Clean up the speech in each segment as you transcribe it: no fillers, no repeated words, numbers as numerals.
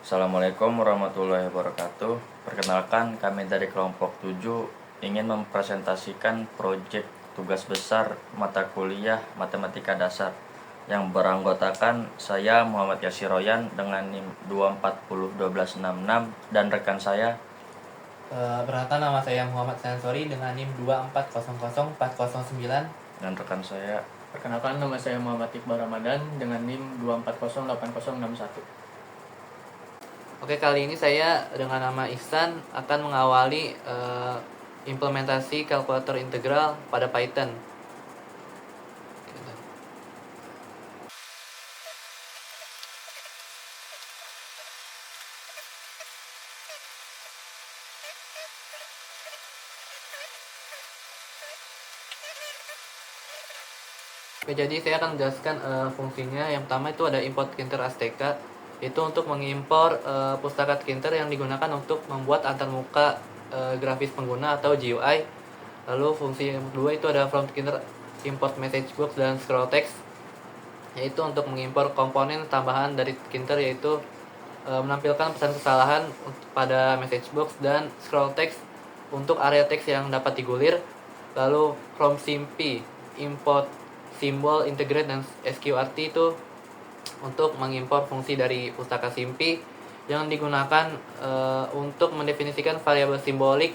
Assalamualaikum warahmatullahi wabarakatuh. Perkenalkan, kami dari kelompok 7 ingin mempresentasikan proyek tugas besar mata kuliah Matematika Dasar yang beranggotakan saya Muhammad Yasir Royan dengan NIM 2401266 dan rekan saya. Perkenalkan, nama saya Muhammad Sansori dengan NIM 2400409. Dan rekan saya. Perkenalkan, nama saya Muhammad Iqbal Ramadan dengan NIM 2408061. Oke, kali ini saya dengan nama Ihsan akan mengawali implementasi kalkulator integral pada Python. Oke, jadi saya akan menjelaskan fungsinya. Yang pertama itu ada import Tkinter Azteca, itu untuk mengimpor pustaka Tkinter yang digunakan untuk membuat antarmuka grafis pengguna atau GUI. Lalu fungsi yang kedua itu ada from Tkinter import message box dan scroll text, yaitu untuk mengimpor komponen tambahan dari Tkinter, yaitu menampilkan pesan kesalahan pada message box dan scroll text untuk area teks yang dapat digulir. Lalu from simpy import simbol integrate dan sqrt itu untuk mengimpor fungsi dari pustaka simpy yang digunakan untuk mendefinisikan variabel simbolik,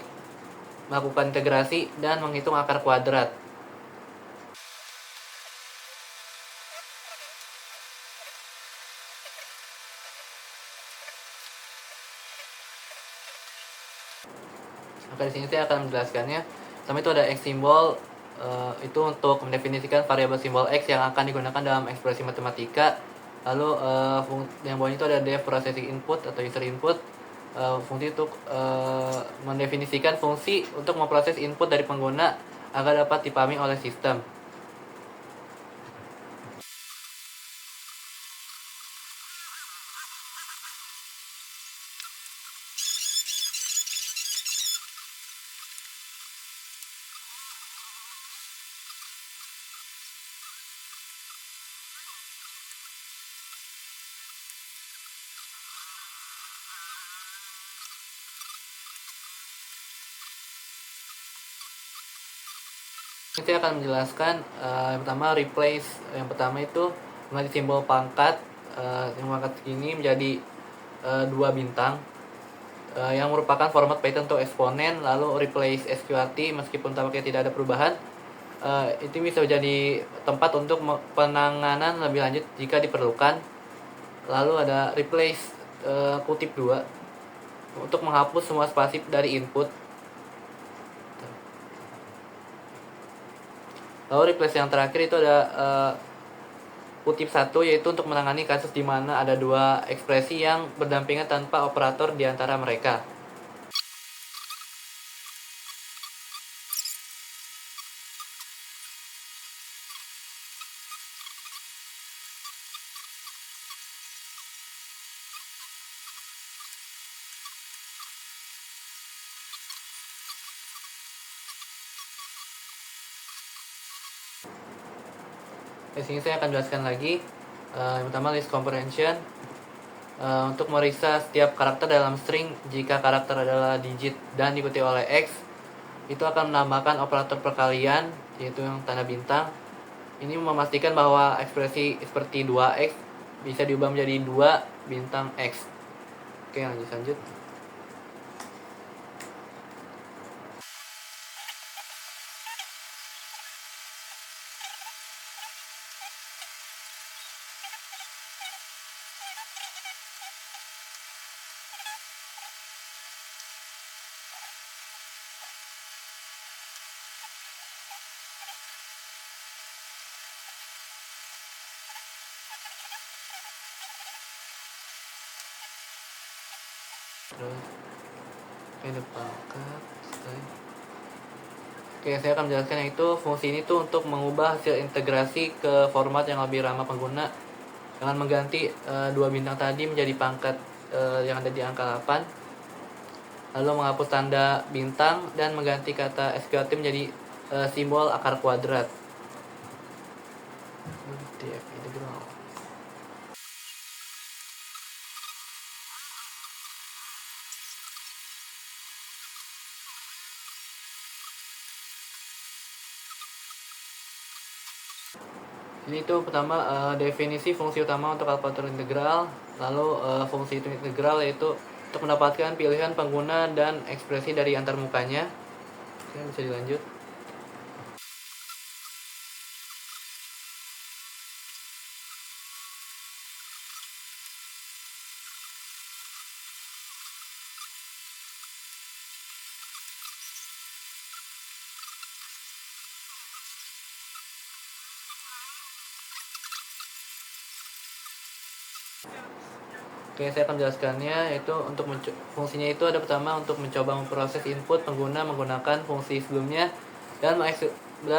melakukan integrasi, dan menghitung akar kuadrat. Oke, di sini saya akan menjelaskannya. Pertama itu ada x simbol, itu untuk mendefinisikan variabel simbol x yang akan digunakan dalam ekspresi matematika. Lalu yang bawahnya itu ada def processing input atau user input, fungsi untuk mendefinisikan fungsi untuk memproses input dari pengguna agar dapat dipahami oleh sistem. Saya akan menjelaskan yang pertama replace. Yang pertama itu mengganti simbol pangkat, yang pangkat ini menjadi 2 bintang, yang merupakan format Python untuk eksponen. Lalu replace sqrt meskipun tampaknya tidak ada perubahan, itu bisa menjadi tempat untuk penanganan lebih lanjut jika diperlukan. Lalu ada replace kutip 2 untuk menghapus semua spasi dari input. Lalu replace yang terakhir itu ada kutip 1, yaitu untuk menangani kasus di mana ada 2 ekspresi yang berdampingan tanpa operator di antara mereka. Di sini saya akan jelaskan lagi. Yang pertama list comprehension, untuk meriksa setiap karakter dalam string. Jika karakter adalah digit dan diikuti oleh x, itu akan menambahkan operator perkalian, yaitu yang tanda bintang. Ini memastikan bahwa ekspresi seperti 2x bisa diubah menjadi 2 bintang x. Oke, lanjut. Terus ada pangkat. Oke, saya akan menjelaskan yang itu. Fungsi ini tuh untuk mengubah hasil integrasi ke format yang lebih ramah pengguna dengan mengganti 2 bintang tadi menjadi pangkat yang ada di angka 8, lalu menghapus tanda bintang dan mengganti kata sqrt menjadi simbol akar kuadrat. df integral. Ini tuh pertama definisi fungsi utama untuk kalkulator integral, lalu fungsi itu integral yaitu untuk mendapatkan pilihan pengguna dan ekspresi dari antarmukanya. Oke, bisa dilanjut. Oke, saya akan menjelaskannya, yaitu untuk fungsinya itu ada pertama untuk mencoba memproses input pengguna menggunakan fungsi sebelumnya dan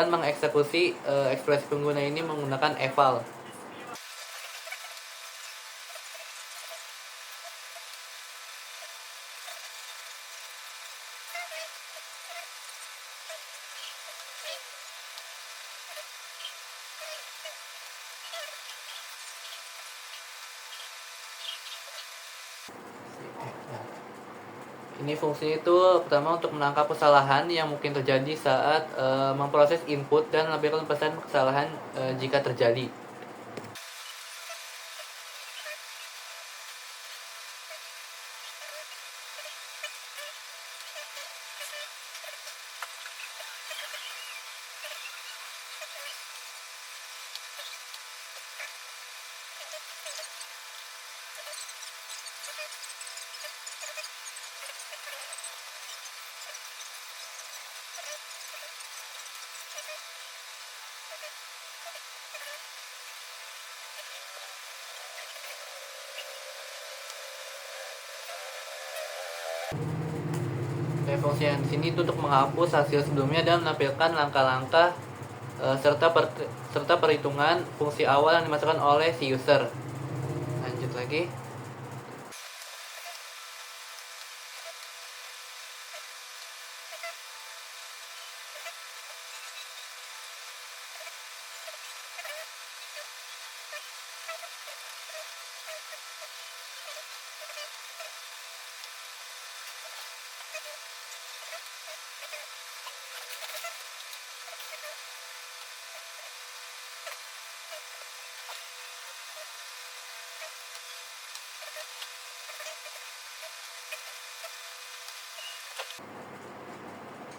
mengeksekusi ekspresi pengguna ini menggunakan eval. Ini fungsinya itu pertama untuk menangkap kesalahan yang mungkin terjadi saat memproses input dan menampilkan pesan kesalahan jika terjadi. Fungsi yang di sini itu untuk menghapus hasil sebelumnya dan menampilkan langkah-langkah serta perhitungan fungsi awal yang dimasukkan oleh si user. Lanjut lagi.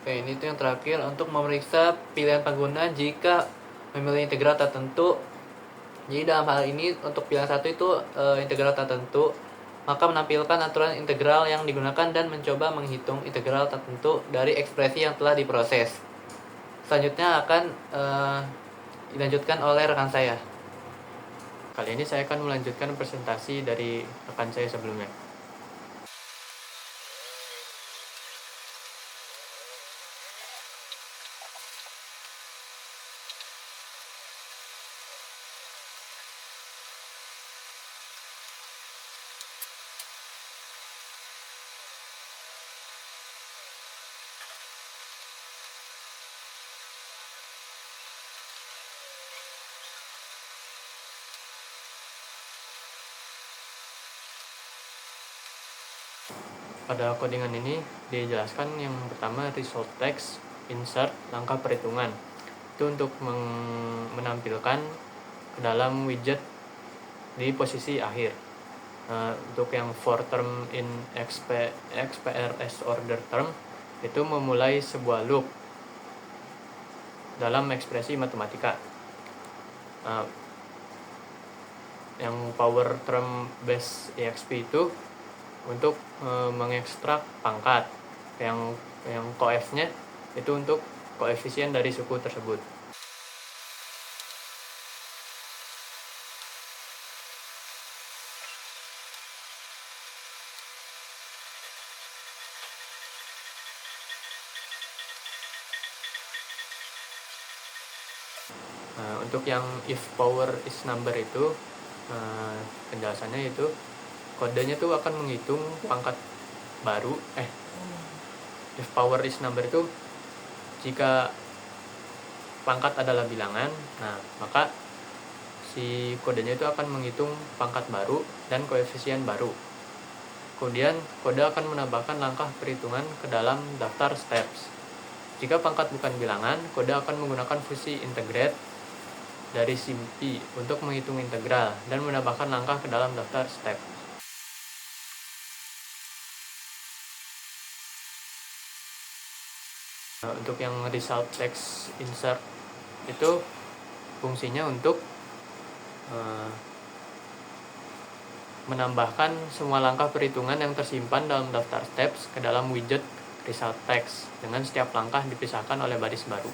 Oke, ini tuh yang terakhir untuk memeriksa pilihan pengguna jika memilih integral tertentu. Jadi dalam hal ini untuk pilihan satu itu integral tertentu, maka menampilkan aturan integral yang digunakan dan mencoba menghitung integral tertentu dari ekspresi yang telah diproses. Selanjutnya akan dilanjutkan oleh rekan saya. Kali ini saya akan melanjutkan presentasi dari rekan saya sebelumnya. Pada codingan ini dijelaskan yang pertama result text, insert, langkah perhitungan. Itu untuk menampilkan ke dalam widget di posisi akhir. Untuk yang for term in XPRS order term itu memulai sebuah loop dalam ekspresi matematika. Yang power term base exp itu untuk mengekstrak pangkat, yang coef-nya itu untuk koefisien dari suku tersebut. Untuk yang if power is number itu penjelasannya itu kodenya tuh akan menghitung pangkat baru. If power is number itu jika pangkat adalah bilangan, nah maka si kodenya itu akan menghitung pangkat baru dan koefisien baru. Kemudian kode akan menambahkan langkah perhitungan ke dalam daftar steps. Jika pangkat bukan bilangan, kode akan menggunakan fungsi integrate dari SIMPI untuk menghitung integral dan menambahkan langkah ke dalam daftar step. Untuk yang result text insert itu fungsinya untuk menambahkan semua langkah perhitungan yang tersimpan dalam daftar steps ke dalam widget result text dengan setiap langkah dipisahkan oleh baris baru.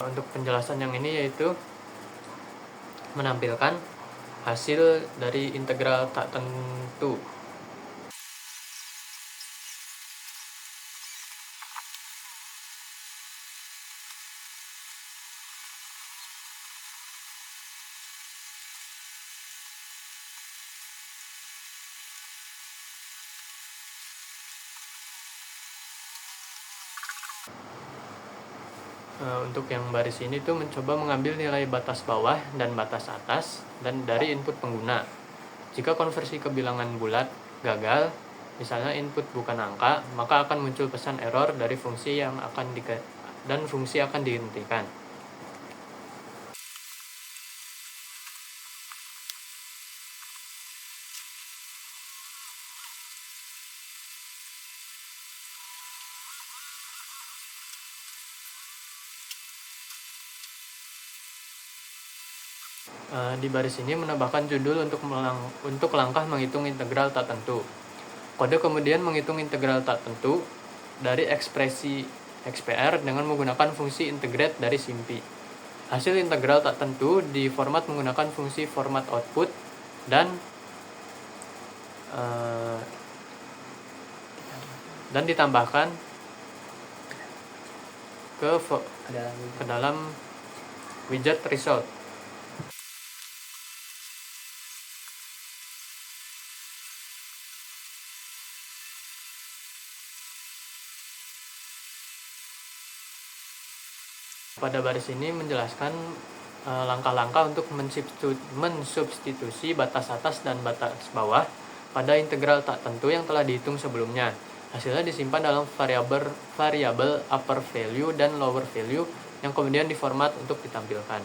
Untuk penjelasan yang ini yaitu menampilkan hasil dari integral tak tentu. Untuk yang baris ini tuh mencoba mengambil nilai batas bawah dan batas atas dan dari input pengguna. Jika konversi ke bilangan bulat gagal, misalnya input bukan angka, maka akan muncul pesan error dari fungsi yang dan fungsi akan dihentikan. Di baris ini menambahkan judul untuk langkah menghitung integral tak tentu. Kode kemudian menghitung integral tak tentu dari ekspresi XPR dengan menggunakan fungsi integrate dari SIMPI. Hasil integral tak tentu diformat menggunakan fungsi format output dan ditambahkan ke dalam widget result. Pada baris ini menjelaskan langkah-langkah untuk mensubstitusi batas atas dan batas bawah pada integral tak tentu yang telah dihitung sebelumnya. Hasilnya disimpan dalam variabel upper value dan lower value yang kemudian diformat untuk ditampilkan.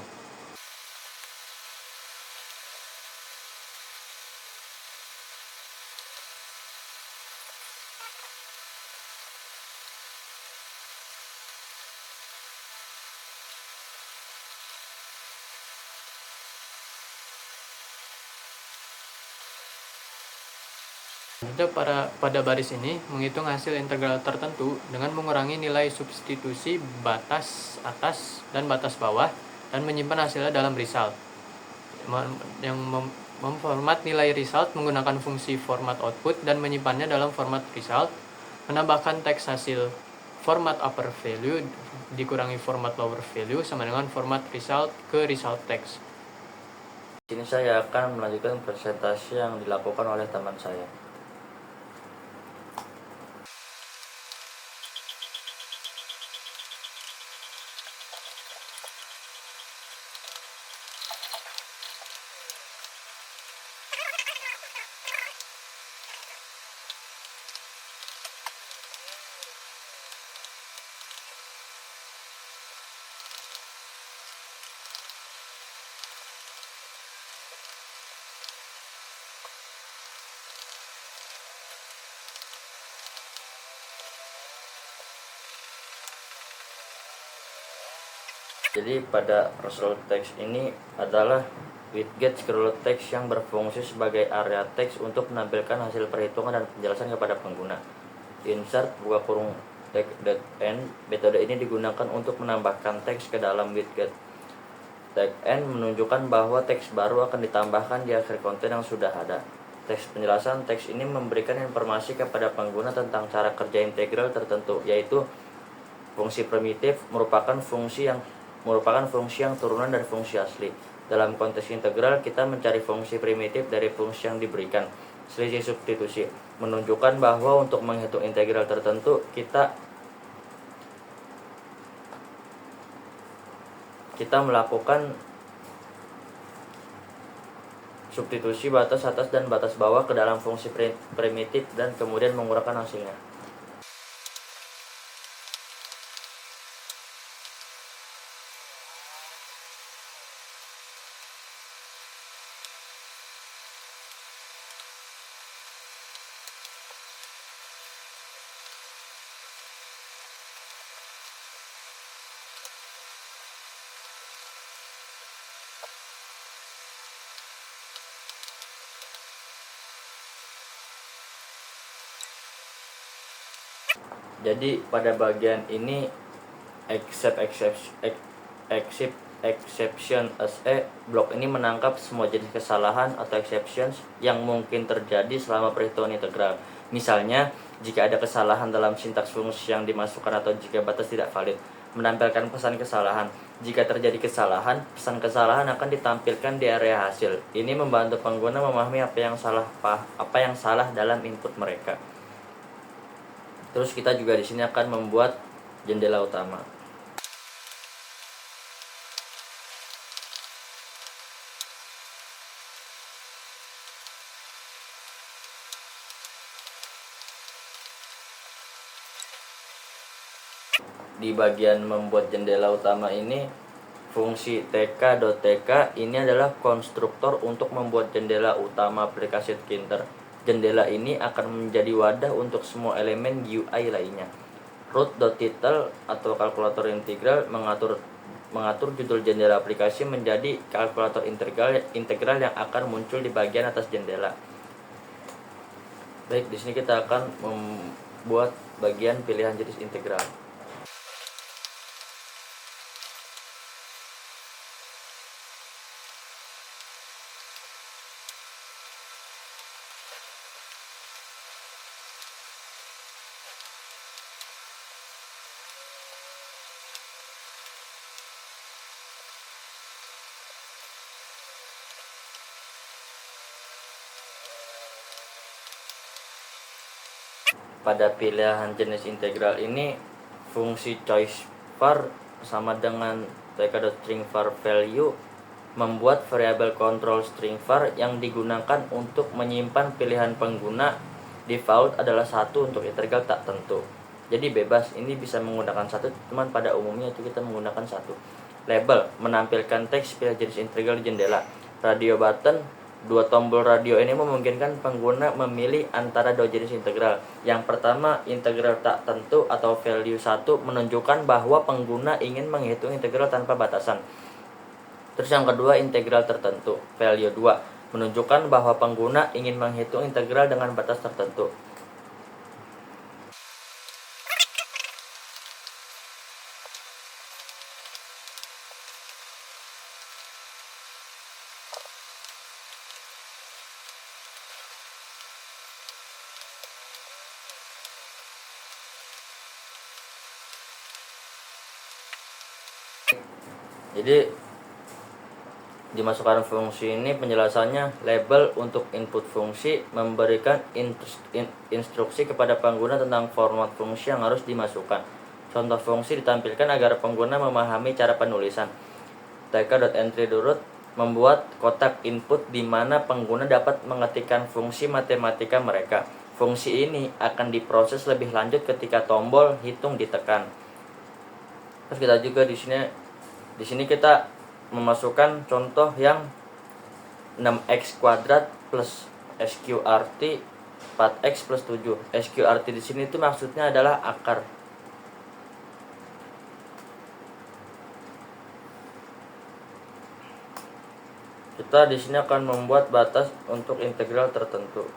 Pada baris ini menghitung hasil integral tertentu dengan mengurangi nilai substitusi batas atas dan batas bawah dan menyimpan hasilnya dalam result. Yang memformat nilai result menggunakan fungsi format output dan menyimpannya dalam format result, menambahkan teks hasil format upper value dikurangi format lower value sama dengan format result ke result text. Di sini saya akan melanjutkan presentasi yang dilakukan oleh teman saya. Jadi pada result text ini adalah widget scroll text yang berfungsi sebagai area teks untuk menampilkan hasil perhitungan dan penjelasan kepada pengguna. Insert buka kurung tag.end. Metode ini digunakan untuk menambahkan teks ke dalam widget. Tag.end menunjukkan bahwa teks baru akan ditambahkan di akhir konten yang sudah ada. Teks penjelasan teks ini memberikan informasi kepada pengguna tentang cara kerja integral tertentu, yaitu fungsi primitif merupakan fungsi yang turunan dari fungsi asli. Dalam konteks integral, kita mencari fungsi primitif dari fungsi yang diberikan. Selisih substitusi menunjukkan bahwa untuk menghitung integral tertentu, kita substitusi batas atas dan batas bawah ke dalam fungsi primitif dan kemudian menguraikan hasilnya. Jadi pada bagian ini exception SE blok ini menangkap semua jenis kesalahan atau exceptions yang mungkin terjadi selama perhitungan integral. Misalnya, jika ada kesalahan dalam sintaks fungsi yang dimasukkan atau jika batas tidak valid, menampilkan pesan kesalahan. Jika terjadi kesalahan, pesan kesalahan akan ditampilkan di area hasil. Ini membantu pengguna memahami apa yang salah dalam input mereka. Terus kita juga di sini akan membuat jendela utama. Di bagian membuat jendela utama ini, fungsi tk.tk ini adalah konstruktor untuk membuat jendela utama aplikasi Tkinter. Jendela ini akan menjadi wadah untuk semua elemen GUI lainnya. Root.title atau kalkulator integral mengatur judul jendela aplikasi menjadi kalkulator integral yang akan muncul di bagian atas jendela. Baik, di sini kita akan membuat bagian pilihan jenis integral. Pada pilihan jenis integral ini, fungsi choice var sama dengan tk.string var value membuat variabel control string var yang digunakan untuk menyimpan pilihan pengguna. Default adalah 1 untuk integral tak tentu. Jadi bebas, ini bisa menggunakan 1, teman pada umumnya itu kita menggunakan 1. Label menampilkan teks pilihan jenis integral di jendela. Radio button, 2 tombol radio ini memungkinkan pengguna memilih antara 2 jenis integral. Yang pertama, integral tak tentu atau value 1 menunjukkan bahwa pengguna ingin menghitung integral tanpa batasan. Terus yang kedua, integral tertentu, value 2 menunjukkan bahwa pengguna ingin menghitung integral dengan batas tertentu. Jadi dimasukkan fungsi ini penjelasannya, label untuk input fungsi memberikan instruksi kepada pengguna tentang format fungsi yang harus dimasukkan. Contoh fungsi ditampilkan agar pengguna memahami cara penulisan. tk.entry.root membuat kotak input di mana pengguna dapat mengetikkan fungsi matematika mereka. Fungsi ini akan diproses lebih lanjut ketika tombol hitung ditekan. Terus kita juga di sini kita memasukkan contoh yang 6x kuadrat plus sqrt 4x plus 7. Sqrt di sini itu maksudnya adalah akar. Kita di sini akan membuat batas untuk integral tertentu.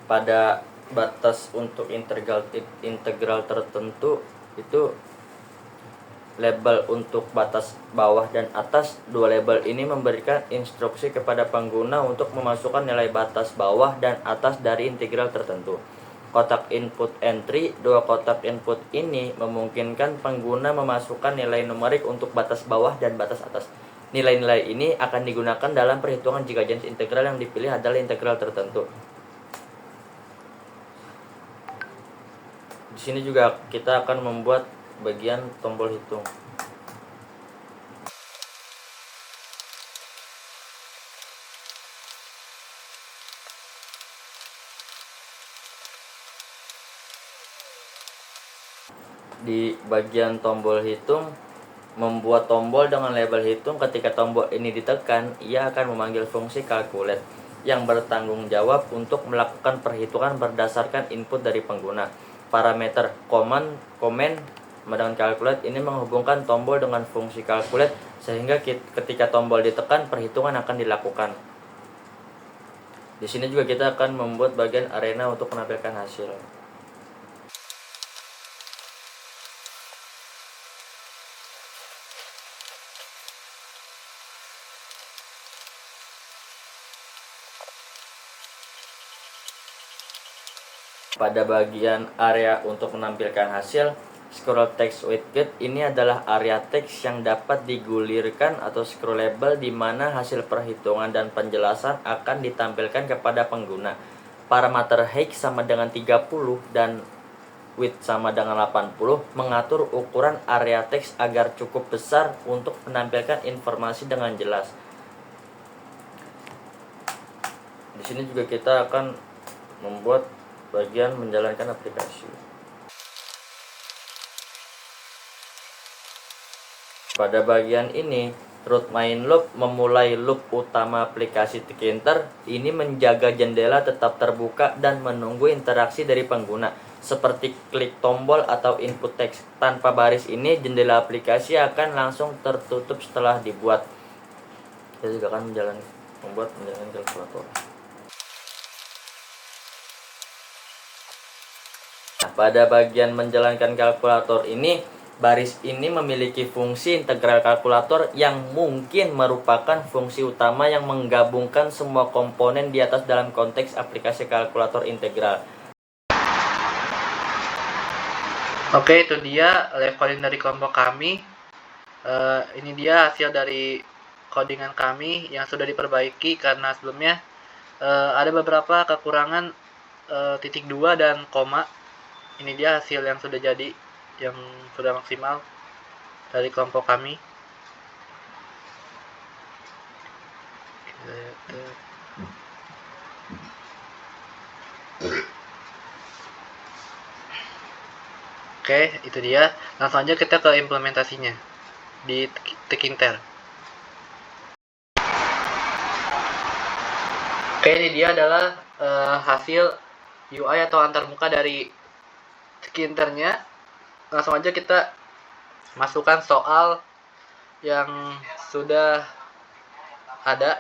Pada batas untuk integral tertentu itu label untuk batas bawah dan atas. Dua label ini memberikan instruksi kepada pengguna untuk memasukkan nilai batas bawah dan atas dari integral tertentu. Kotak input entry, dua kotak input ini memungkinkan pengguna memasukkan nilai numerik untuk batas bawah dan batas atas. Nilai-nilai ini akan digunakan dalam perhitungan jika jenis integral yang dipilih adalah integral tertentu. Di sini juga kita akan membuat bagian tombol hitung. Di bagian tombol hitung, membuat tombol dengan label hitung. Ketika tombol ini ditekan, ia akan memanggil fungsi calculate yang bertanggung jawab untuk melakukan perhitungan berdasarkan input dari pengguna. Parameter comment dengan calculate ini menghubungkan tombol dengan fungsi calculate sehingga ketika tombol ditekan, perhitungan akan dilakukan. Di sini juga kita akan membuat bagian arena untuk menampilkan hasil. Pada bagian area untuk menampilkan hasil, scroll text widget ini adalah area teks yang dapat digulirkan atau scrollable di mana hasil perhitungan dan penjelasan akan ditampilkan kepada pengguna. Parameter height sama dengan 30 dan width sama dengan 80 mengatur ukuran area teks agar cukup besar untuk menampilkan informasi dengan jelas. Di sini juga kita akan membuat bagian menjalankan aplikasi. Pada bagian ini, root main loop memulai loop utama aplikasi Tkinter. Ini menjaga jendela tetap terbuka dan menunggu interaksi dari pengguna, seperti klik tombol atau input teks. Tanpa baris ini, jendela aplikasi akan langsung tertutup setelah dibuat. Kita juga akan membuat menjalankan kalkulator. Pada bagian menjalankan kalkulator ini, baris ini memiliki fungsi integral kalkulator yang mungkin merupakan fungsi utama yang menggabungkan semua komponen di atas dalam konteks aplikasi kalkulator integral. Oke, itu dia live coding dari kelompok kami. Ini dia hasil dari codingan kami yang sudah diperbaiki karena sebelumnya ada beberapa kekurangan titik 2 dan koma. Ini dia hasil yang sudah jadi, yang sudah maksimal dari kelompok kami. Oke, itu dia. Langsung aja kita ke implementasinya di Tkinter. Oke, ini dia adalah hasil UI atau antarmuka dari Tkinternya. Langsung aja kita masukkan soal yang sudah ada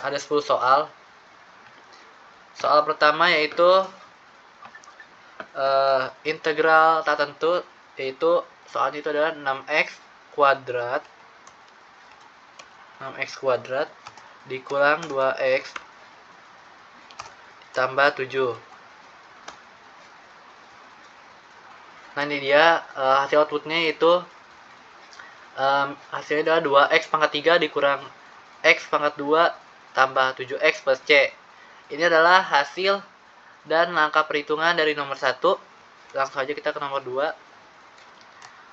10 soal. Soal pertama yaitu integral tak tentu, yaitu soalnya itu adalah 6x kuadrat dikurang 2x tambah 7. Nah, ini dia hasil outputnya, yaitu hasilnya adalah 2x pangkat 3 dikurang x pangkat 2 tambah 7x plus c. Ini adalah hasil dan langkah perhitungan dari nomor 1. Langsung aja kita ke nomor 2.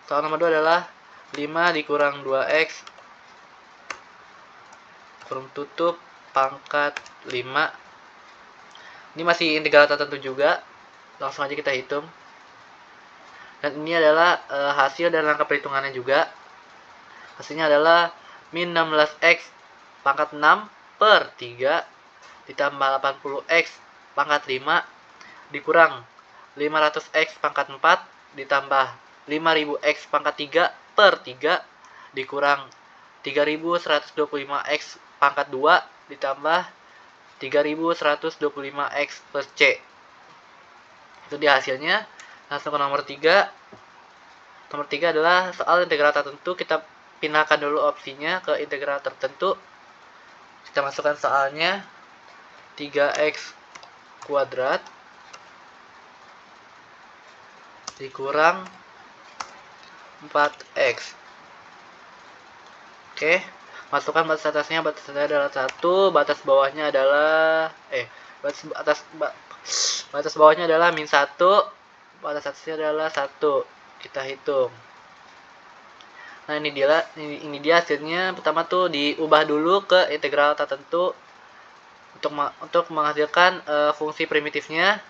Soal nomor 2 adalah 5 dikurang 2x kurung tutup pangkat 5. Ini masih integral tertentu juga. Langsung aja kita hitung. Dan ini adalah hasil dan langkah perhitungannya juga. Hasilnya adalah min 16x pangkat 6 per 3 ditambah 80x pangkat 5 dikurang 500x pangkat 4 ditambah 5000x pangkat 3 per 3 dikurang 3125x pangkat 2 ditambah 3125x plus c. Itu dia hasilnya. Langsung ke nomor 3. Nomor 3 adalah soal integral tertentu. Kita pindahkan dulu opsinya ke integral tertentu. Kita masukkan soalnya 3x kuadrat dikurang 4x. Oke, masukkan batas atasnya. Batas atasnya adalah 1, batas bawahnya adalah batas bawahnya adalah min 1, batas atasnya adalah 1. Kita hitung. Nah, ini dia hasilnya. Pertama tuh diubah dulu ke integral tertentu untuk menghasilkan fungsi primitifnya.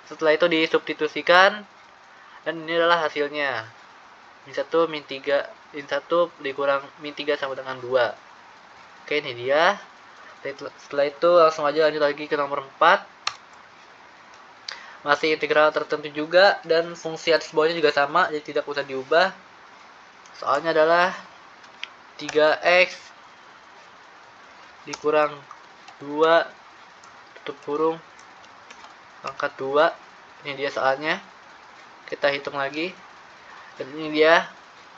Setelah itu disubstitusikan dan ini adalah hasilnya. Min 1 min 3 min 1 dikurang min 3 sama dengan 2. Oke, ini dia. Setelah itu langsung aja lanjut lagi ke nomor 4. Masih integral tertentu juga dan fungsi atas bawahnya juga sama, jadi tidak usah diubah. Soalnya adalah 3x dikurang 2 tutup kurung pangkat 2. Ini dia soalnya. Kita hitung lagi. Dan ini dia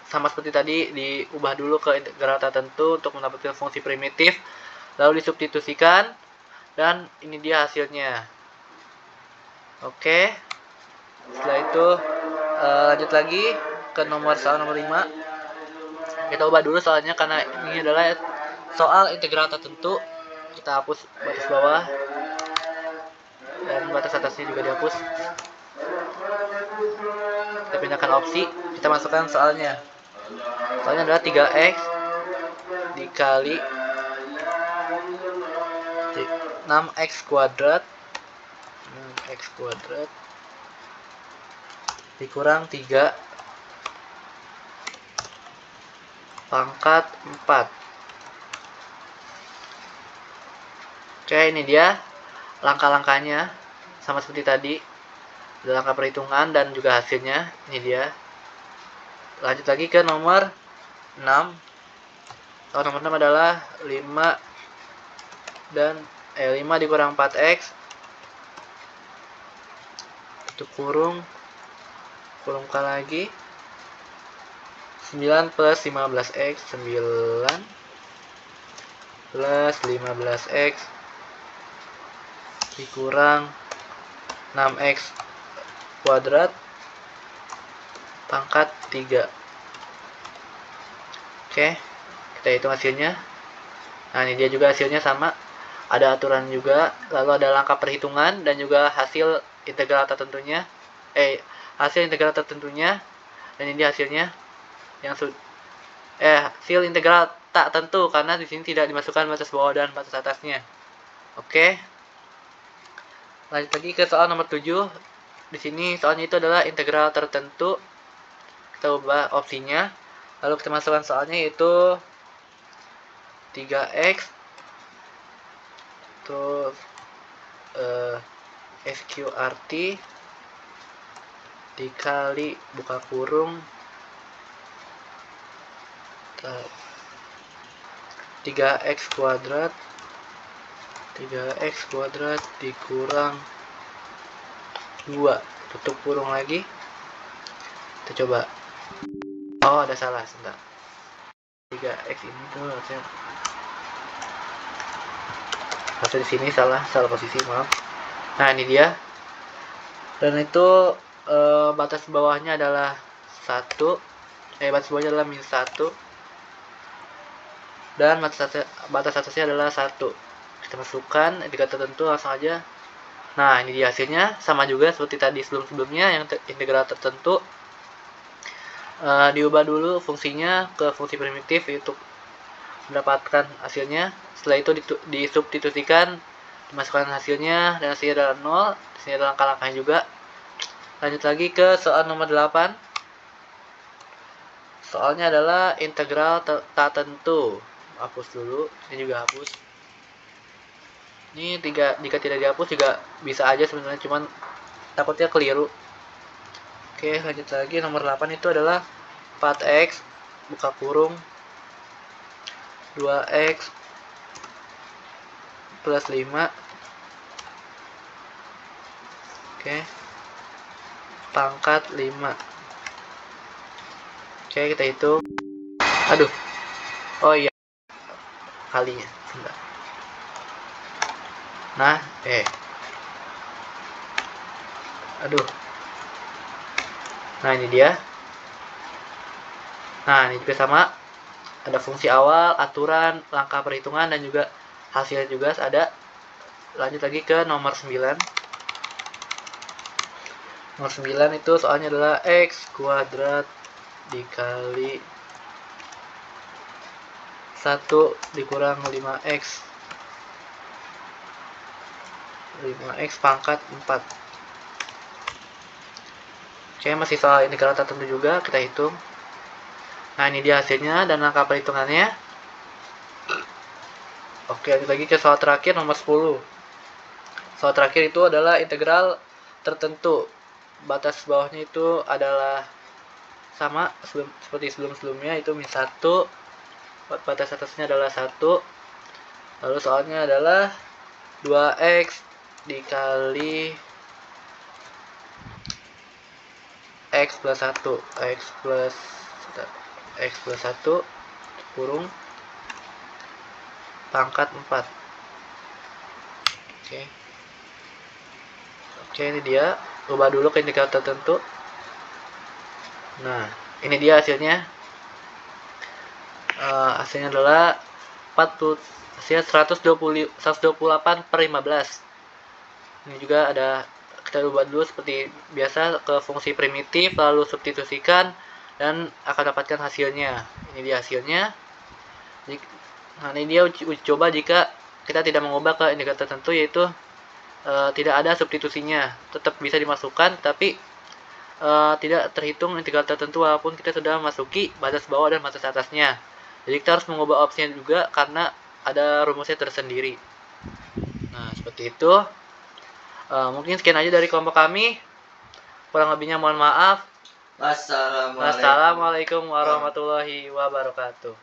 sama seperti tadi, diubah dulu ke integral tertentu untuk mendapatkan fungsi primitif, lalu disubstitusikan dan ini dia hasilnya. Oke, setelah itu lanjut lagi ke soal nomor 5. Kita ubah dulu soalnya karena ini adalah soal integral tertentu. Kita hapus batas bawah dan batas atasnya juga dihapus. Kita pindahkan opsi, kita masukkan soalnya. Soalnya adalah 3x dikali 6x kuadrat dikurang 3 pangkat 4. Oke, ini dia langkah-langkahnya sama seperti tadi. Ada langkah perhitungan dan juga hasilnya. Ini dia. Lanjut lagi ke nomor 6. Nomor 6 adalah 5 dikurang 4x tutup kurungkan lagi 9 plus 15x 9 plus 15x dikurang 6x kuadrat pangkat 3. Oke, kita hitung hasilnya. Nah, ini dia juga hasilnya sama. Ada aturan juga, lalu ada langkah perhitungan dan juga hasil integral tertentunya. Hasil integral tertentunya dan ini hasilnya yang hasil integral tak tentu karena di sini tidak dimasukkan batas bawah dan batas atasnya. Oke. Lanjut lagi ke soal nomor 7. Di sini soalnya itu adalah integral tertentu. Kita ubah opsinya. Lalu kita masukkan soalnya yaitu 3x terus SQRT dikali buka kurung 3x kuadrat dikurang 2 tutup kurung lagi. Kita coba. Oh, ada salah, sebentar. 3x ini tuh harusnya di sini salah posisi, maaf. Nah, ini dia. Dan itu batas bawahnya adalah 1. Batas bawahnya adalah min 1. Dan batas atasnya adalah 1. Kita masukkan indikator tertentu langsung aja. Nah, ini dia hasilnya sama juga seperti tadi sebelumnya yang integral tertentu. Diubah dulu fungsinya ke fungsi primitif untuk mendapatkan hasilnya. Setelah itu disubstitusikan, dimasukkan hasilnya dan hasilnya adalah 0. Di sini ada langkah-langkahnya juga. Lanjut lagi ke soal nomor 8. Soalnya adalah integral tak tentu. Hapus dulu, ini juga hapus. Ini jika tidak dihapus juga bisa aja sebenarnya, cuman takutnya keliru. Oke, lanjut lagi. Nomor 8 itu adalah 4x buka kurung 2x plus 5. Oke, pangkat 5. Oke, kita hitung. Aduh. Oh iya. Kalinya. Sebentar. Nah, aduh. Nah, ini dia. Nah, ini juga sama. Ada fungsi awal, aturan, langkah perhitungan, dan juga hasilnya juga ada. Lanjut lagi ke nomor 9. Nomor 9 itu soalnya adalah X kuadrat dikali 1 dikurang 5X 5X pangkat 4. Oke, masih soal integral tertentu juga, kita hitung. Nah, ini dia hasilnya dan angka perhitungannya. Oke, lanjut lagi ke soal terakhir, nomor 10. Soal terakhir itu adalah integral tertentu. Batas bawahnya itu adalah sama seperti sebelum-sebelumnya, itu min 1. Batas atasnya adalah 1. Lalu soalnya adalah 2X dikali X plus 1 X plus 1 kurung pangkat 4. Oke, ini dia. Ubah dulu ke integral tertentu. Nah, ini dia hasilnya. Hasilnya adalah 128 per 15. Ini juga ada, kita ubah dulu seperti biasa ke fungsi primitif, lalu substitusikan, dan akan dapatkan hasilnya. Ini dia hasilnya. Nah, ini dia uji coba jika kita tidak mengubah ke integral tertentu, yaitu tidak ada substitusinya. Tetap bisa dimasukkan, tapi tidak terhitung integral tertentu walaupun kita sudah masuki batas bawah dan batas atasnya. Jadi kita harus mengubah opsinya juga karena ada rumusnya tersendiri. Nah, seperti itu. Mungkin sekian aja dari kelompok kami. Kurang lebihnya mohon maaf. Wassalamualaikum. Wassalamualaikum warahmatullahi wabarakatuh.